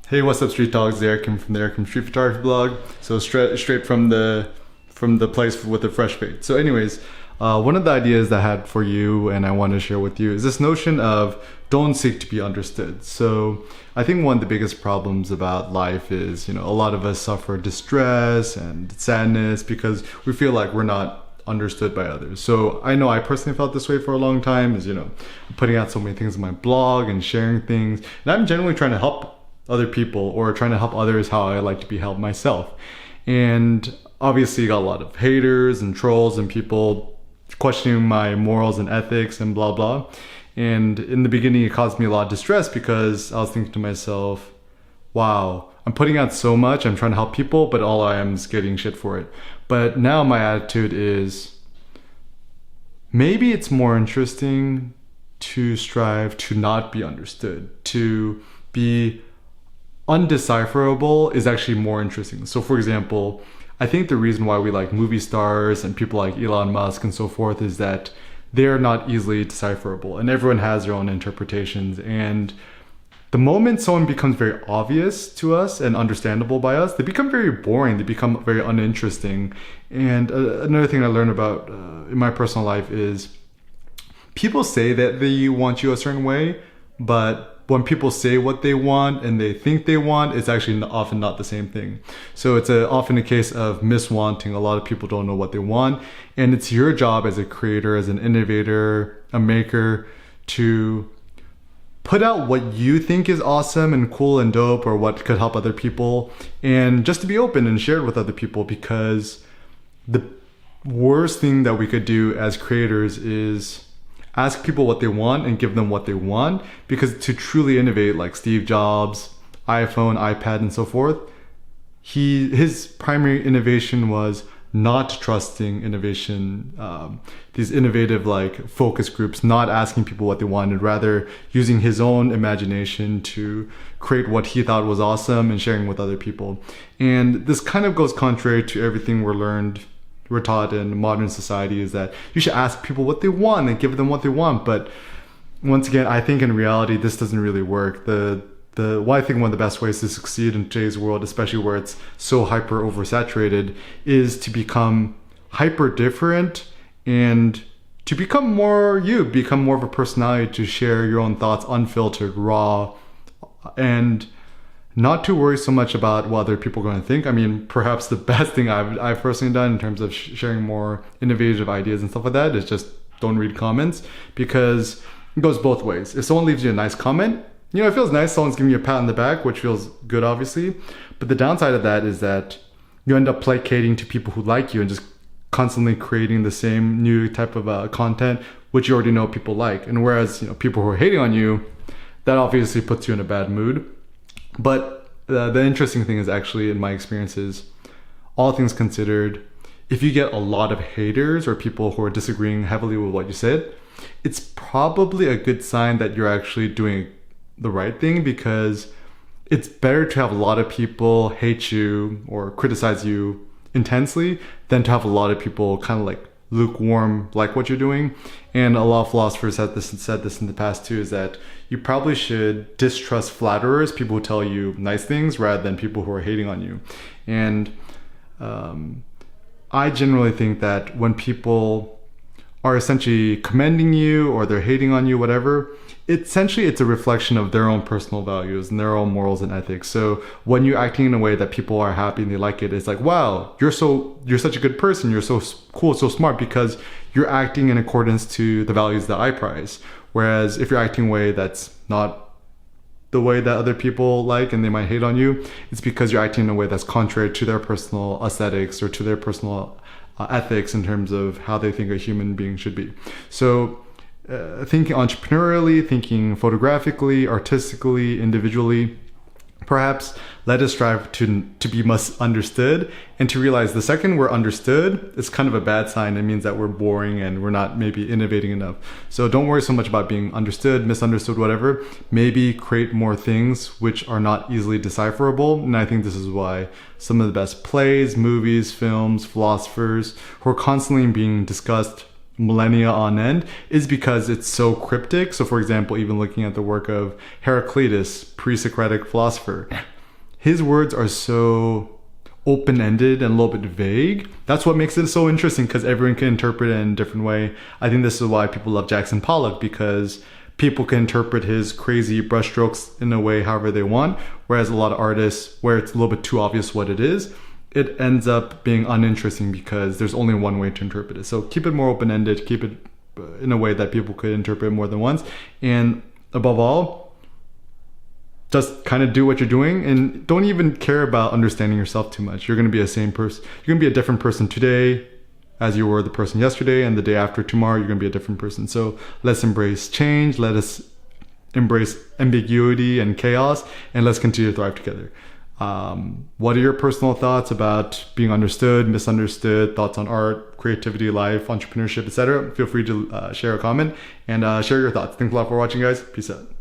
Hey, what's up, Street Dogs? The Eric from the Eric Street Photography blog. So straight from the place with the fresh fade. So, anyways, one of the ideas that I had for you and I want to share with you is this notion of don't seek to be understood. So, I think one of the biggest problems about life is, a lot of us suffer distress and sadness because we feel like we're not understood by others. So I know I personally felt this way for a long time, is putting out so many things on my blog and sharing things, and I'm generally trying to help other people or trying to help others how I like to be helped myself. And obviously you got a lot of haters and trolls and people questioning my morals and ethics and blah blah. And in the beginning it caused me a lot of distress because I was thinking to myself, wow, I'm putting out so much, I'm trying to help people, but all I am is getting shit for it. But now my attitude is, maybe it's more interesting to strive to not be understood, to be undecipherable is actually more interesting. So for example, I think the reason why we like movie stars and people like Elon Musk and so forth is that they're not easily decipherable and everyone has their own interpretations. And the moment someone becomes very obvious to us and understandable by us, they become very boring, they become very uninteresting. And another thing I learned about in my personal life is people say that they want you a certain way, but when people say what they want and they think they want, it's actually often not the same thing. So it's often a case of miswanting. A lot of people don't know what they want. And it's your job as a creator, as an innovator, a maker, to put out what you think is awesome and cool and dope or what could help other people. And just to be open and share it with other people, because the worst thing that we could do as creators is ask people what they want and give them what they want, because to truly innovate, like Steve Jobs, iPhone, iPad, and so forth, his primary innovation was not trusting innovation, these innovative like focus groups, not asking people what they wanted, rather using his own imagination to create what he thought was awesome and sharing with other people. And this kind of goes contrary to everything we're taught in modern society, is that you should ask people what they want and give them what they want. But once again, I think in reality, this doesn't really work. I think one of the best ways to succeed in today's world, especially where it's so hyper oversaturated, is to become hyper different and to become more you, become more of a personality, to share your own thoughts unfiltered, raw, and not to worry so much about what other people are going to think. I mean, perhaps the best thing I've personally done in terms of sharing more innovative ideas and stuff like that is just don't read comments, because it goes both ways. If someone leaves you a nice comment, it feels nice. Someone's giving you a pat on the back, which feels good, obviously. But the downside of that is that you end up placating to people who like you and just constantly creating the same new type of content, which you already know people like. And whereas, people who are hating on you, that obviously puts you in a bad mood. But the interesting thing is, actually, in my experiences, all things considered, if you get a lot of haters or people who are disagreeing heavily with what you said, it's probably a good sign that you're actually doing the right thing, because it's better to have a lot of people hate you or criticize you intensely than to have a lot of people kind of like lukewarm like what you're doing. And a lot of philosophers have said this in the past too, is that you probably should distrust flatterers, people who tell you nice things, rather than people who are hating on you. And I generally think that when people are essentially commending you or they're hating on you, whatever, essentially it's a reflection of their own personal values and their own morals and ethics. So when you're acting in a way that people are happy and they like it, it's like, wow, you're such a good person, you're so cool, so smart, because you're acting in accordance to the values that I prize. Whereas if you're acting in a way that's not the way that other people like and they might hate on you, it's because you're acting in a way that's contrary to their personal aesthetics or to their personal ethics in terms of how they think a human being should be. So thinking entrepreneurially, thinking photographically, artistically, individually, perhaps let us strive to be misunderstood, and to realize the second we're understood, it's kind of a bad sign. It means that we're boring and we're not maybe innovating enough. So don't worry so much about being understood, misunderstood, whatever. Maybe create more things which are not easily decipherable. And I think this is why some of the best plays, movies, films, philosophers who are constantly being discussed millennia on end is because it's so cryptic. So for example, even looking at the work of Heraclitus, pre-Socratic philosopher, his words are so open-ended and a little bit vague. That's what makes it so interesting, because everyone can interpret it in a different way. I think this is why people love Jackson Pollock, because people can interpret his crazy brushstrokes in a way however they want, whereas a lot of artists, where it's a little bit too obvious what it is, it ends up being uninteresting because there's only one way to interpret it. So keep it more open-ended, keep it in a way that people could interpret more than once, and above all, just kind of do what you're doing and don't even care about understanding yourself too much. You're going to be a same person. You're going to be a different person today as you were the person yesterday, and the day after tomorrow, you're going to be a different person. So let's embrace change. Let us embrace ambiguity and chaos, and let's continue to thrive together. What are your personal thoughts about being understood, misunderstood, thoughts on art, creativity, life, entrepreneurship, etc.? Feel free to share a comment and share your thoughts. Thanks a lot for watching, guys. Peace out.